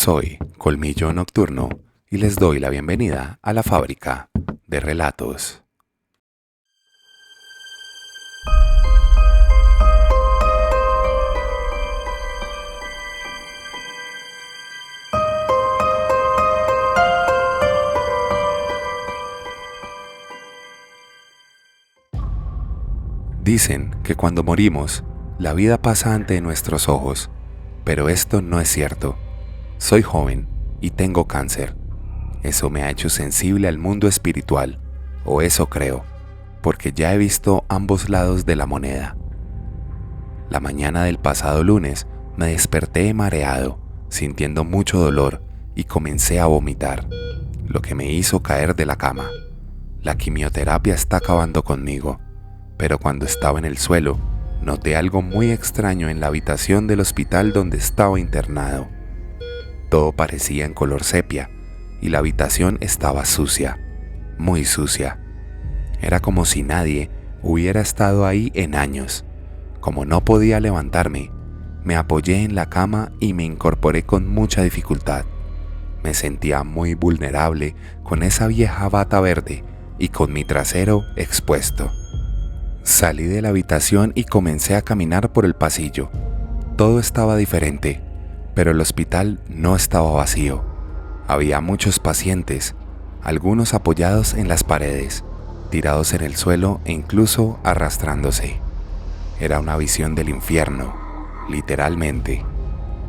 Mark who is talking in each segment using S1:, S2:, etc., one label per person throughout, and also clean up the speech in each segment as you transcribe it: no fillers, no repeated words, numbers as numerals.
S1: Soy Colmillo Nocturno y les doy la bienvenida a la fábrica de relatos. Dicen que cuando morimos, la vida pasa ante nuestros ojos, pero esto no es cierto. Soy joven y tengo cáncer. Eso me ha hecho sensible al mundo espiritual, o eso creo, porque ya he visto ambos lados de la moneda. La mañana del pasado lunes me desperté mareado, sintiendo mucho dolor y comencé a vomitar, lo que me hizo caer de la cama. La quimioterapia está acabando conmigo, pero cuando estaba en el suelo, noté algo muy extraño en la habitación del hospital donde estaba internado. Todo parecía en color sepia y la habitación estaba sucia, muy sucia. Era como si nadie hubiera estado ahí en años. Como no podía levantarme, me apoyé en la cama y me incorporé con mucha dificultad. Me sentía muy vulnerable con esa vieja bata verde y con mi trasero expuesto. Salí de la habitación y comencé a caminar por el pasillo. Todo estaba diferente, pero el hospital no estaba vacío. Había muchos pacientes, algunos apoyados en las paredes, tirados en el suelo e incluso arrastrándose. Era una visión del infierno, literalmente.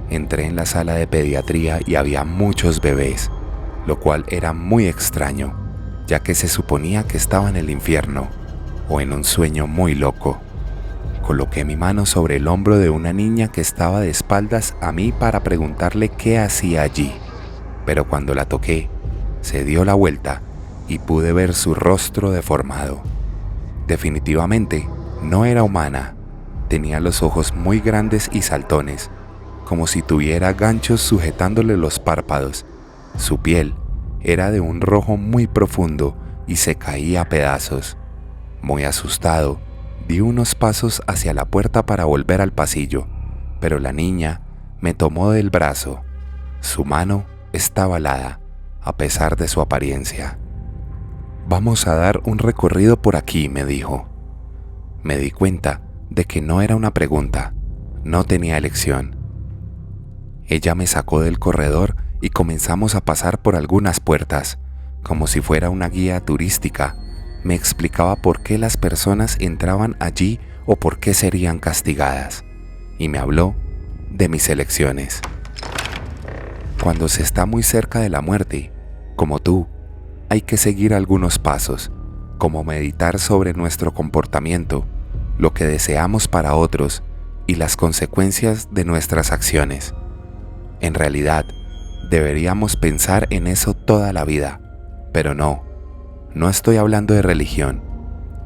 S1: Entré en la sala de pediatría y había muchos bebés, lo cual era muy extraño, ya que se suponía que estaba en el infierno o en un sueño muy loco. Coloqué mi mano sobre el hombro de una niña que estaba de espaldas a mí para preguntarle qué hacía allí, pero cuando la toqué, se dio la vuelta y pude ver su rostro deformado. Definitivamente no era humana, tenía los ojos muy grandes y saltones, como si tuviera ganchos sujetándole los párpados. Su piel era de un rojo muy profundo y se caía a pedazos. Muy asustado, di unos pasos hacia la puerta para volver al pasillo, pero la niña me tomó del brazo. Su mano estaba helada, a pesar de su apariencia. «Vamos a dar un recorrido por aquí», me dijo. Me di cuenta de que no era una pregunta, no tenía elección. Ella me sacó del corredor y comenzamos a pasar por algunas puertas, como si fuera una guía turística. Me explicaba por qué las personas entraban allí o por qué serían castigadas, y me habló de mis elecciones. Cuando se está muy cerca de la muerte, como tú, hay que seguir algunos pasos, como meditar sobre nuestro comportamiento, lo que deseamos para otros y las consecuencias de nuestras acciones. En realidad, deberíamos pensar en eso toda la vida, pero no estoy hablando de religión.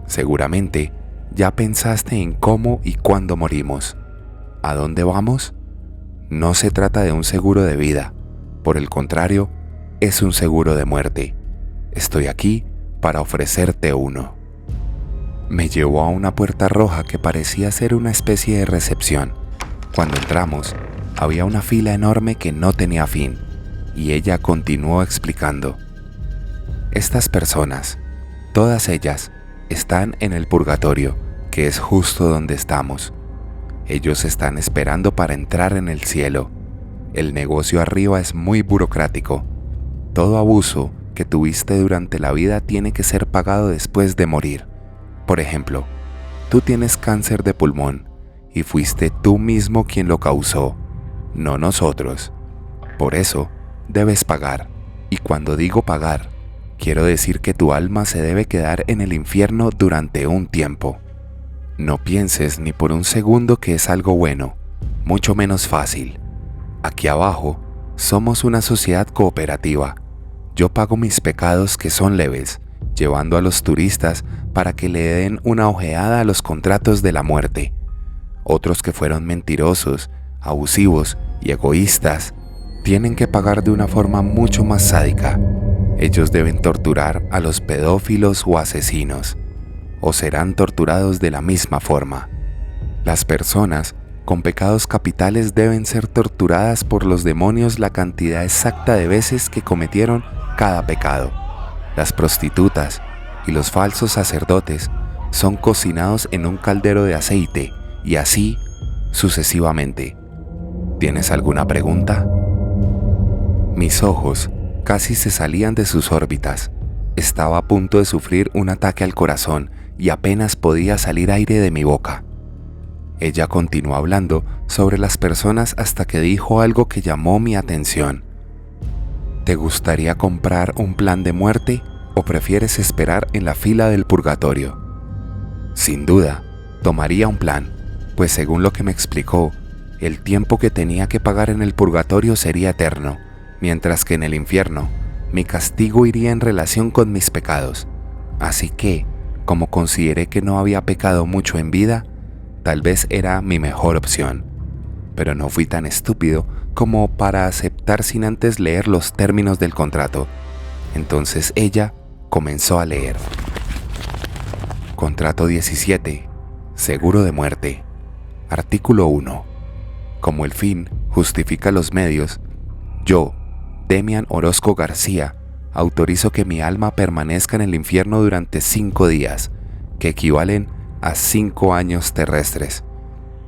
S1: Seguramente ya pensaste en cómo y cuándo morimos. ¿A dónde vamos? No se trata de un seguro de vida, por el contrario, es un seguro de muerte. Estoy aquí para ofrecerte uno. Me llevó a una puerta roja que parecía ser una especie de recepción. Cuando entramos, había una fila enorme que no tenía fin, y ella continuó explicando. Estas personas, todas ellas, están en el purgatorio, que es justo donde estamos. Ellos están esperando para entrar en el cielo. El negocio arriba es muy burocrático. Todo abuso que tuviste durante la vida tiene que ser pagado después de morir. Por ejemplo, tú tienes cáncer de pulmón y fuiste tú mismo quien lo causó, no nosotros. Por eso, debes pagar. Y cuando digo pagar, quiero decir que tu alma se debe quedar en el infierno durante un tiempo. No pienses ni por un segundo que es algo bueno, mucho menos fácil. Aquí abajo, somos una sociedad cooperativa. Yo pago mis pecados que son leves, llevando a los turistas para que le den una ojeada a los contratos de la muerte. Otros que fueron mentirosos, abusivos y egoístas, tienen que pagar de una forma mucho más sádica. Ellos deben torturar a los pedófilos o asesinos, o serán torturados de la misma forma. Las personas con pecados capitales deben ser torturadas por los demonios la cantidad exacta de veces que cometieron cada pecado. Las prostitutas y los falsos sacerdotes son cocinados en un caldero de aceite y así sucesivamente. ¿Tienes alguna pregunta? Mis ojos casi se salían de sus órbitas. Estaba a punto de sufrir un ataque al corazón y apenas podía salir aire de mi boca. Ella continuó hablando sobre las personas hasta que dijo algo que llamó mi atención. ¿Te gustaría comprar un plan de muerte o prefieres esperar en la fila del purgatorio? Sin duda, tomaría un plan, pues según lo que me explicó, el tiempo que tenía que pagar en el purgatorio sería eterno, mientras que en el infierno, mi castigo iría en relación con mis pecados. Así que, como consideré que no había pecado mucho en vida, tal vez era mi mejor opción. Pero no fui tan estúpido como para aceptar sin antes leer los términos del contrato. Entonces ella comenzó a leer. Contrato 17. Seguro de muerte. Artículo 1. Como el fin justifica los medios, yo, Demian Orozco García, autorizo que mi alma permanezca en el infierno durante 5 días, que equivalen a 5 años terrestres.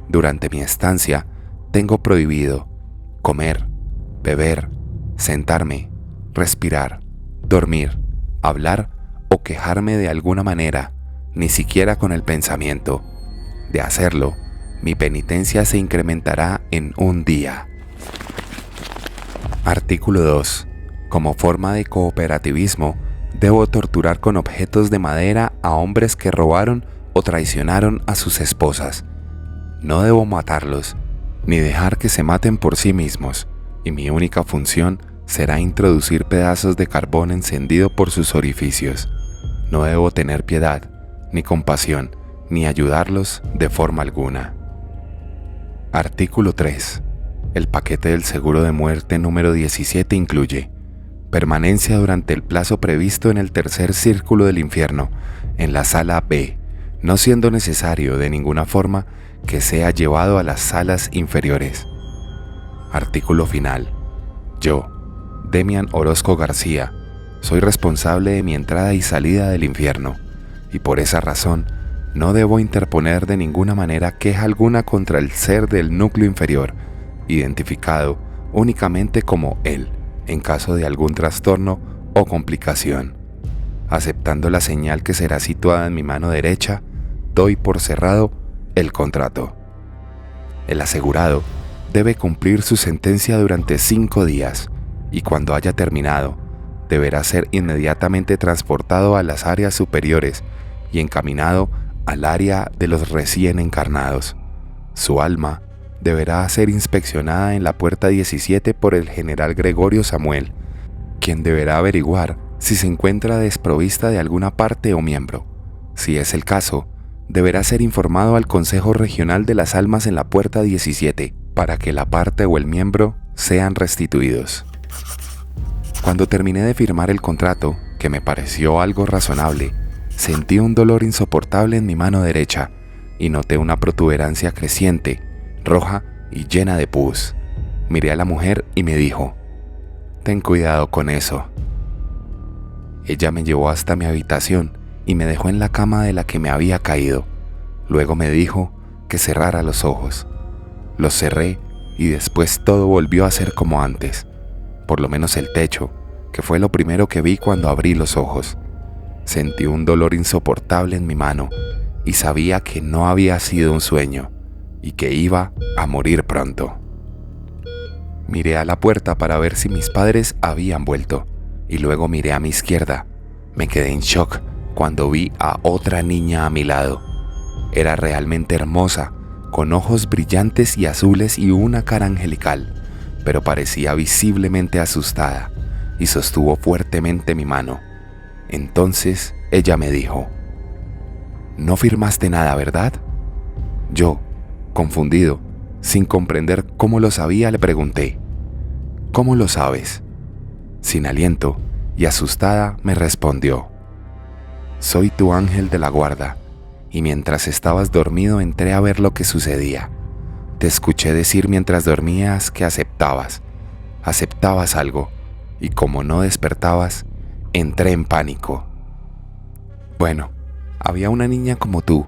S1: Durante mi estancia, tengo prohibido comer, beber, sentarme, respirar, dormir, hablar o quejarme de alguna manera, ni siquiera con el pensamiento. De hacerlo, mi penitencia se incrementará en 1 día. Artículo 2. Como forma de cooperativismo, debo torturar con objetos de madera a hombres que robaron o traicionaron a sus esposas. No debo matarlos, ni dejar que se maten por sí mismos, y mi única función será introducir pedazos de carbón encendido por sus orificios. No debo tener piedad, ni compasión, ni ayudarlos de forma alguna. Artículo 3. El paquete del seguro de muerte número 17 incluye permanencia durante el plazo previsto en el tercer círculo del infierno, en la sala B, no siendo necesario de ninguna forma que sea llevado a las salas inferiores. Artículo final. Yo, Demian Orozco García, soy responsable de mi entrada y salida del infierno, y por esa razón no debo interponer de ninguna manera queja alguna contra el ser del núcleo inferior, identificado únicamente como él, en caso de algún trastorno o complicación. Aceptando la señal que será situada en mi mano derecha, doy por cerrado el contrato. El asegurado debe cumplir su sentencia durante 5 días y cuando haya terminado, deberá ser inmediatamente transportado a las áreas superiores y encaminado al área de los recién encarnados. Su alma deberá ser inspeccionada en la puerta 17 por el general Gregorio Samuel, quien deberá averiguar si se encuentra desprovista de alguna parte o miembro. Si es el caso, deberá ser informado al Consejo Regional de las Almas en la puerta 17 para que la parte o el miembro sean restituidos. Cuando terminé de firmar el contrato, que me pareció algo razonable, sentí un dolor insoportable en mi mano derecha y noté una protuberancia creciente, roja y llena de pus. Miré a la mujer y me dijo: «Ten cuidado con eso». Ella me llevó hasta mi habitación y me dejó en la cama de la que me había caído. Luego me dijo que cerrara los ojos. Los cerré y después todo volvió a ser como antes, por lo menos el techo, que fue lo primero que vi cuando abrí los ojos. Sentí un dolor insoportable en mi mano y sabía que no había sido un sueño y que iba a morir pronto. Miré a la puerta para ver si mis padres habían vuelto y luego miré a mi izquierda. Me quedé en shock cuando vi a otra niña a mi lado. Era realmente hermosa, con ojos brillantes y azules y una cara angelical, pero parecía visiblemente asustada y sostuvo fuertemente mi mano. Entonces ella me dijo: «No firmaste nada, ¿verdad?». Yo, confundido, sin comprender cómo lo sabía, le pregunté: «¿Cómo lo sabes?». Sin aliento y asustada me respondió: «Soy tu ángel de la guarda, y mientras estabas dormido entré a ver lo que sucedía. Te escuché decir mientras dormías que aceptabas algo, y como no despertabas, entré en pánico. Bueno, había una niña como tú.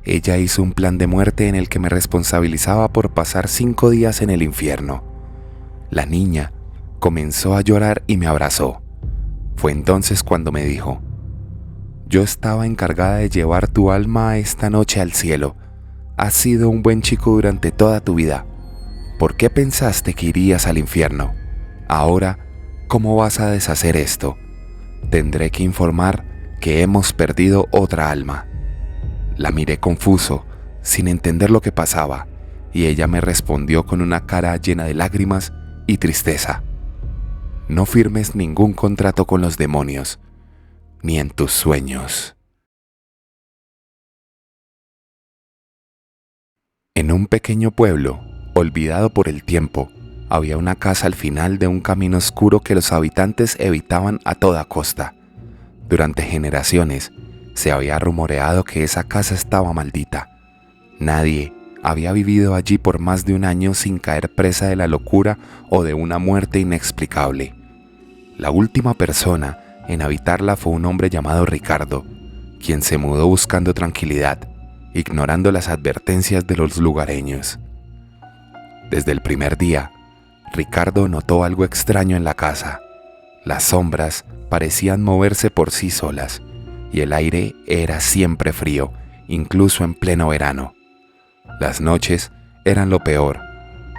S1: Ella hizo un plan de muerte en el que me responsabilizaba por pasar 5 días en el infierno. La niña comenzó a llorar y me abrazó. Fue entonces cuando me dijo: yo estaba encargada de llevar tu alma esta noche al cielo. Has sido un buen chico durante toda tu vida. ¿Por qué pensaste que irías al infierno? Ahora, ¿cómo vas a deshacer esto? Tendré que informar que hemos perdido otra alma. La miré confuso, sin entender lo que pasaba, y ella me respondió con una cara llena de lágrimas y tristeza: no firmes ningún contrato con los demonios, ni en tus sueños. En un pequeño pueblo, olvidado por el tiempo, había una casa al final de un camino oscuro que los habitantes evitaban a toda costa. Durante generaciones, se había rumoreado que esa casa estaba maldita. Nadie había vivido allí por más de un año sin caer presa de la locura o de una muerte inexplicable. La última persona en habitarla fue un hombre llamado Ricardo, quien se mudó buscando tranquilidad, ignorando las advertencias de los lugareños. Desde el primer día, Ricardo notó algo extraño en la casa. Las sombras parecían moverse por sí solas, y el aire era siempre frío, incluso en pleno verano. Las noches eran lo peor.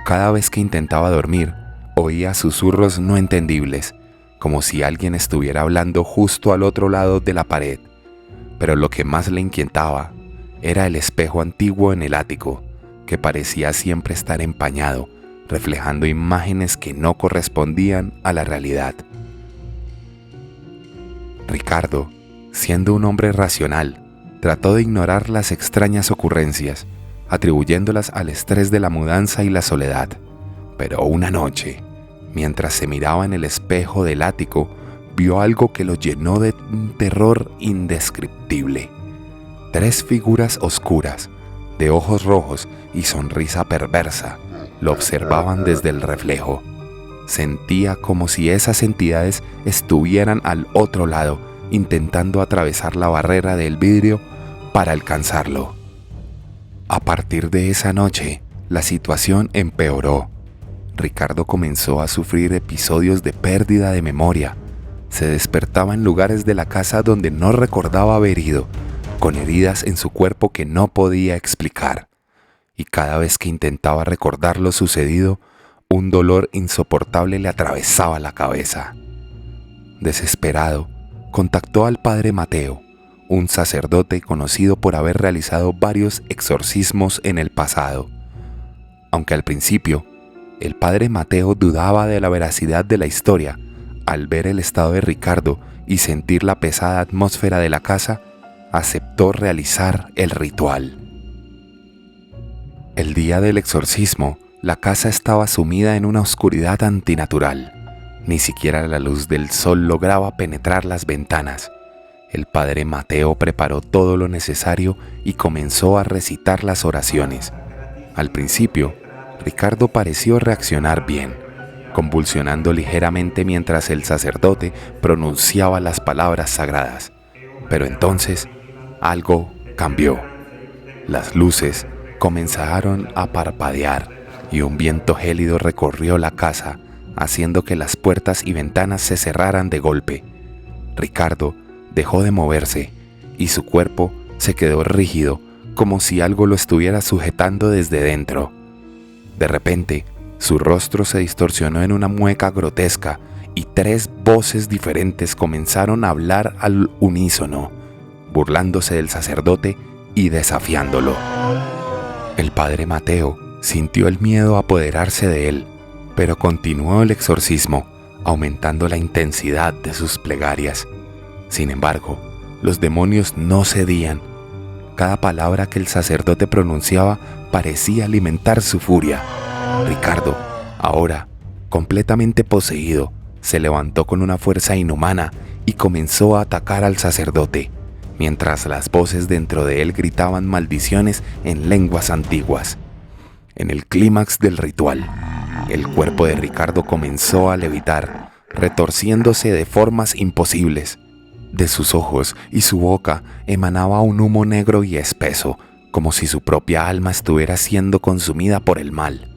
S1: Cada vez que intentaba dormir, oía susurros no entendibles, como si alguien estuviera hablando justo al otro lado de la pared. Pero lo que más le inquietaba era el espejo antiguo en el ático, que parecía siempre estar empañado, reflejando imágenes que no correspondían a la realidad. Ricardo, siendo un hombre racional, trató de ignorar las extrañas ocurrencias, atribuyéndolas al estrés de la mudanza y la soledad. Pero una noche, mientras se miraba en el espejo del ático, vio algo que lo llenó de un terror indescriptible. 3 figuras oscuras, de ojos rojos y sonrisa perversa, lo observaban desde el reflejo. Sentía como si esas entidades estuvieran al otro lado, intentando atravesar la barrera del vidrio para alcanzarlo. A partir de esa noche, la situación empeoró. Ricardo comenzó a sufrir episodios de pérdida de memoria. Se despertaba en lugares de la casa donde no recordaba haber ido, con heridas en su cuerpo que no podía explicar. Y cada vez que intentaba recordar lo sucedido, un dolor insoportable le atravesaba la cabeza. Desesperado, contactó al padre Mateo, un sacerdote conocido por haber realizado varios exorcismos en el pasado. Aunque al principio, el padre Mateo dudaba de la veracidad de la historia, al ver el estado de Ricardo y sentir la pesada atmósfera de la casa, aceptó realizar el ritual. El día del exorcismo, la casa estaba sumida en una oscuridad antinatural. Ni siquiera la luz del sol lograba penetrar las ventanas. El padre Mateo preparó todo lo necesario y comenzó a recitar las oraciones. Al principio, Ricardo pareció reaccionar bien, convulsionando ligeramente mientras el sacerdote pronunciaba las palabras sagradas. Pero entonces, algo cambió. Las luces comenzaron a parpadear y un viento gélido recorrió la casa, haciendo que las puertas y ventanas se cerraran de golpe. Ricardo dejó de moverse y su cuerpo se quedó rígido, como si algo lo estuviera sujetando desde dentro. De repente, su rostro se distorsionó en una mueca grotesca y 3 voces diferentes comenzaron a hablar al unísono, burlándose del sacerdote y desafiándolo. El padre Mateo sintió el miedo apoderarse de él, pero continuó el exorcismo, aumentando la intensidad de sus plegarias. Sin embargo, los demonios no cedían. Cada palabra que el sacerdote pronunciaba parecía alimentar su furia. Ricardo, ahora completamente poseído, se levantó con una fuerza inhumana y comenzó a atacar al sacerdote, mientras las voces dentro de él gritaban maldiciones en lenguas antiguas. En el clímax del ritual, el cuerpo de Ricardo comenzó a levitar, retorciéndose de formas imposibles. De sus ojos y su boca emanaba un humo negro y espeso, como si su propia alma estuviera siendo consumida por el mal.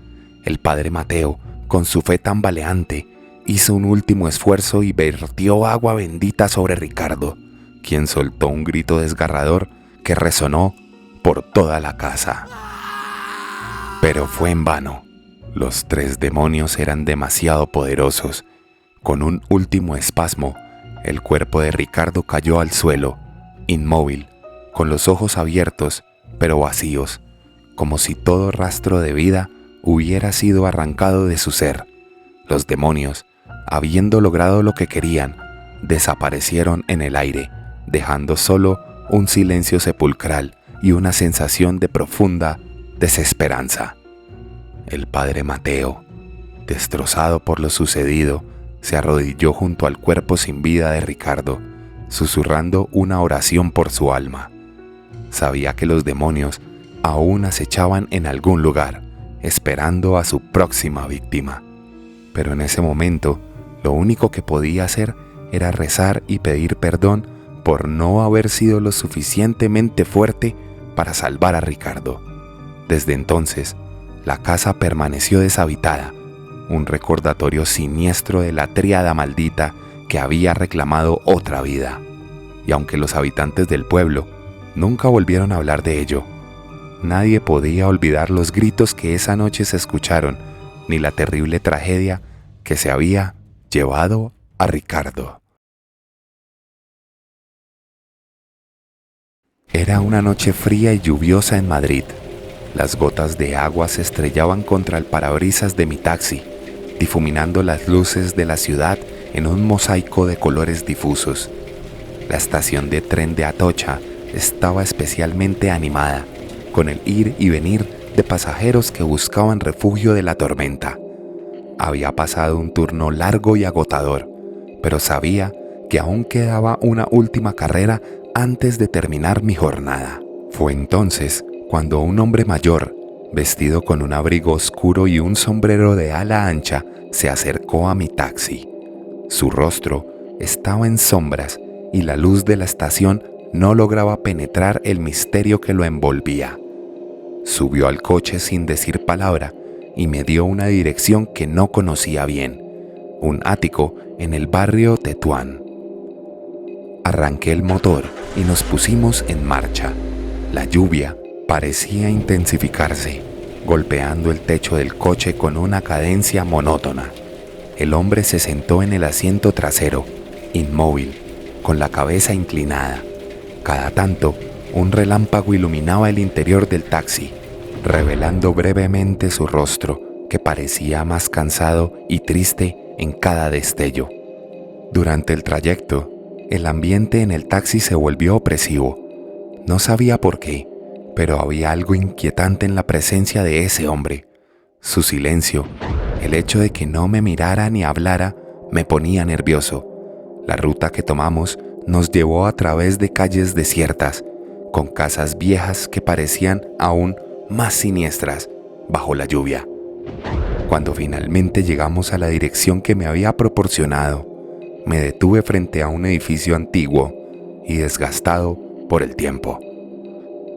S1: El padre Mateo, con su fe tambaleante, hizo un último esfuerzo y vertió agua bendita sobre Ricardo, quien soltó un grito desgarrador que resonó por toda la casa. Pero fue en vano. Los 3 demonios eran demasiado poderosos. Con un último espasmo, el cuerpo de Ricardo cayó al suelo, inmóvil, con los ojos abiertos, pero vacíos, como si todo rastro de vida hubiera sido arrancado de su ser. Los demonios, habiendo logrado lo que querían, desaparecieron en el aire, dejando solo un silencio sepulcral y una sensación de profunda desesperanza. El padre Mateo, destrozado por lo sucedido, se arrodilló junto al cuerpo sin vida de Ricardo, susurrando una oración por su alma. Sabía que los demonios aún acechaban en algún lugar, esperando a su próxima víctima. Pero en ese momento, lo único que podía hacer era rezar y pedir perdón por no haber sido lo suficientemente fuerte para salvar a Ricardo. Desde entonces, la casa permaneció deshabitada, un recordatorio siniestro de la tríada maldita que había reclamado otra vida. Y aunque los habitantes del pueblo nunca volvieron a hablar de ello, nadie podía olvidar los gritos que esa noche se escucharon, ni la terrible tragedia que se había llevado a Ricardo. Era una noche fría y lluviosa en Madrid. Las gotas de agua se estrellaban contra el parabrisas de mi taxi, difuminando las luces de la ciudad en un mosaico de colores difusos. La estación de tren de Atocha estaba especialmente animada, con el ir y venir de pasajeros que buscaban refugio de la tormenta. Había pasado un turno largo y agotador, pero sabía que aún quedaba una última carrera antes de terminar mi jornada. Fue entonces cuando un hombre mayor, vestido con un abrigo oscuro y un sombrero de ala ancha, se acercó a mi taxi. Su rostro estaba en sombras y la luz de la estación no lograba penetrar el misterio que lo envolvía. Subió al coche sin decir palabra y me dio una dirección que no conocía bien, un ático en el barrio Tetuán. Arranqué el motor y nos pusimos en marcha. La lluvia parecía intensificarse, golpeando el techo del coche con una cadencia monótona. El hombre se sentó en el asiento trasero, inmóvil, con la cabeza inclinada. Cada tanto, un relámpago iluminaba el interior del taxi, revelando brevemente su rostro, que parecía más cansado y triste en cada destello. Durante el trayecto, el ambiente en el taxi se volvió opresivo. No sabía por qué, pero había algo inquietante en la presencia de ese hombre. Su silencio, el hecho de que no me mirara ni hablara, me ponía nervioso. La ruta que tomamos nos llevó a través de calles desiertas, con casas viejas que parecían aún más siniestras bajo la lluvia. Cuando finalmente llegamos a la dirección que me había proporcionado, me detuve frente a un edificio antiguo y desgastado por el tiempo.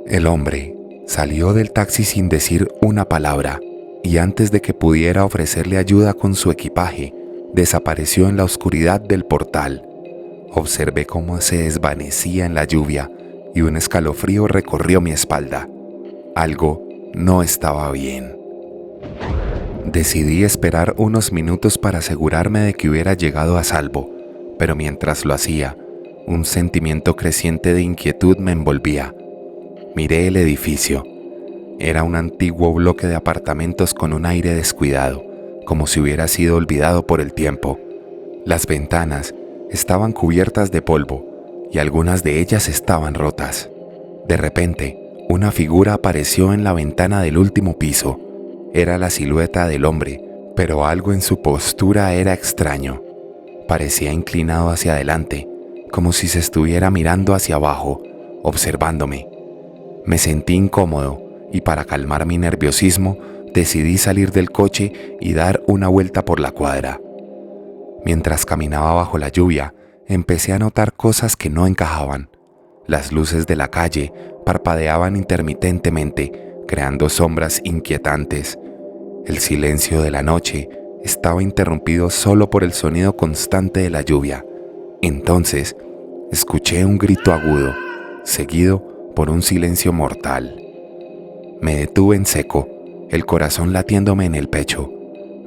S1: El hombre salió del taxi sin decir una palabra y antes de que pudiera ofrecerle ayuda con su equipaje, desapareció en la oscuridad del portal. Observé cómo se desvanecía en la lluvia y un escalofrío recorrió mi espalda. Algo no estaba bien. Decidí esperar unos minutos para asegurarme de que hubiera llegado a salvo, pero mientras lo hacía, un sentimiento creciente de inquietud me envolvía. Miré el edificio. Era un antiguo bloque de apartamentos con un aire descuidado, como si hubiera sido olvidado por el tiempo. Las ventanas estaban cubiertas de polvo y algunas de ellas estaban rotas. De repente, una figura apareció en la ventana del último piso. Era la silueta del hombre, pero algo en su postura era extraño. Parecía inclinado hacia adelante, como si se estuviera mirando hacia abajo, observándome. Me sentí incómodo y para calmar mi nerviosismo decidí salir del coche y dar una vuelta por la cuadra. Mientras caminaba bajo la lluvia, empecé a notar cosas que no encajaban. Las luces de la calle parpadeaban intermitentemente, creando sombras inquietantes. El silencio de la noche estaba interrumpido solo por el sonido constante de la lluvia. Entonces, escuché un grito agudo, seguido por un silencio mortal. Me detuve en seco, el corazón latiéndome en el pecho.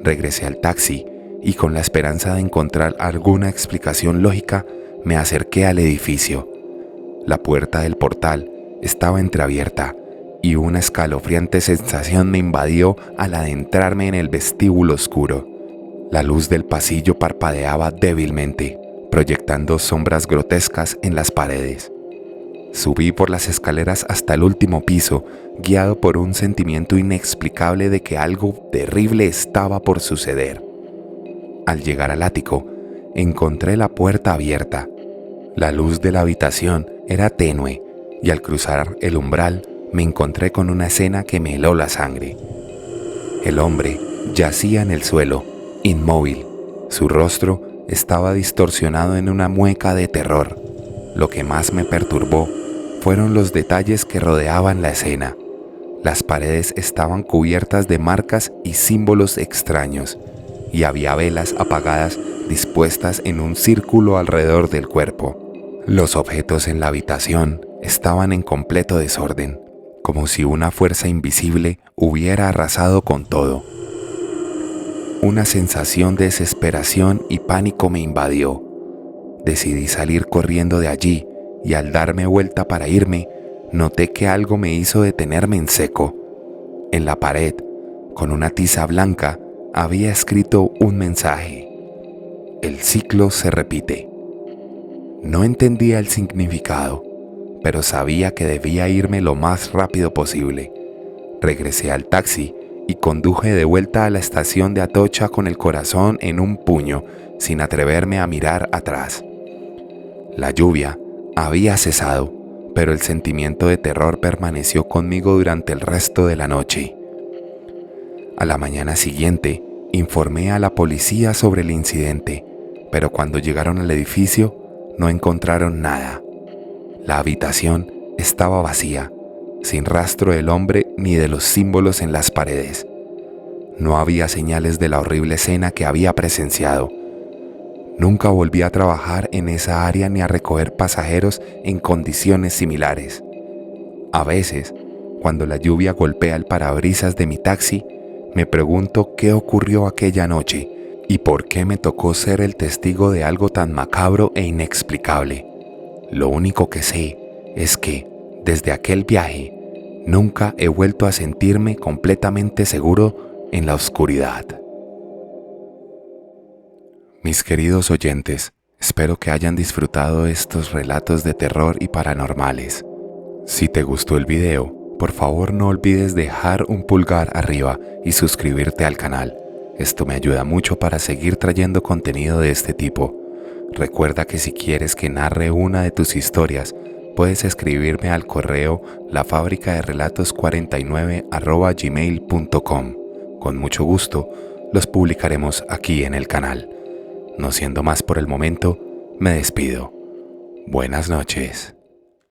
S1: Regresé al taxi y con la esperanza de encontrar alguna explicación lógica, me acerqué al edificio. La puerta del portal estaba entreabierta y una escalofriante sensación me invadió al adentrarme en el vestíbulo oscuro. La luz del pasillo parpadeaba débilmente, proyectando sombras grotescas en las paredes. Subí por las escaleras hasta el último piso, guiado por un sentimiento inexplicable de que algo terrible estaba por suceder. Al llegar al ático, encontré la puerta abierta. La luz de la habitación era tenue y al cruzar el umbral me encontré con una escena que me heló la sangre. El hombre yacía en el suelo, inmóvil. Su rostro estaba distorsionado en una mueca de terror. Lo que más me perturbó fueron los detalles que rodeaban la escena. Las paredes estaban cubiertas de marcas y símbolos extraños, y había velas apagadas dispuestas en un círculo alrededor del cuerpo. Los objetos en la habitación estaban en completo desorden, como si una fuerza invisible hubiera arrasado con todo. Una sensación de desesperación y pánico me invadió. Decidí salir corriendo de allí y al darme vuelta para irme, noté que algo me hizo detenerme en seco. En la pared, con una tiza blanca, había escrito un mensaje: el ciclo se repite. No entendía el significado, pero sabía que debía irme lo más rápido posible. Regresé al taxi y conduje de vuelta a la estación de Atocha con el corazón en un puño, sin atreverme a mirar atrás. La lluvia había cesado, pero el sentimiento de terror permaneció conmigo durante el resto de la noche. A la mañana siguiente, informé a la policía sobre el incidente, pero cuando llegaron al edificio, no encontraron nada. La habitación estaba vacía, sin rastro del hombre ni de los símbolos en las paredes. No había señales de la horrible escena que había presenciado. Nunca volví a trabajar en esa área ni a recoger pasajeros en condiciones similares. A veces, cuando la lluvia golpea el parabrisas de mi taxi, me pregunto qué ocurrió aquella noche y por qué me tocó ser el testigo de algo tan macabro e inexplicable. Lo único que sé es que, desde aquel viaje, nunca he vuelto a sentirme completamente seguro en la oscuridad. Mis queridos oyentes, espero que hayan disfrutado estos relatos de terror y paranormales. Si te gustó el video, por favor no olvides dejar un pulgar arriba y suscribirte al canal. Esto me ayuda mucho para seguir trayendo contenido de este tipo. Recuerda que si quieres que narre una de tus historias, puedes escribirme al correo lafabricaderelatos49@gmail.com. Con mucho gusto, los publicaremos aquí en el canal. No siendo más por el momento, me despido. Buenas noches.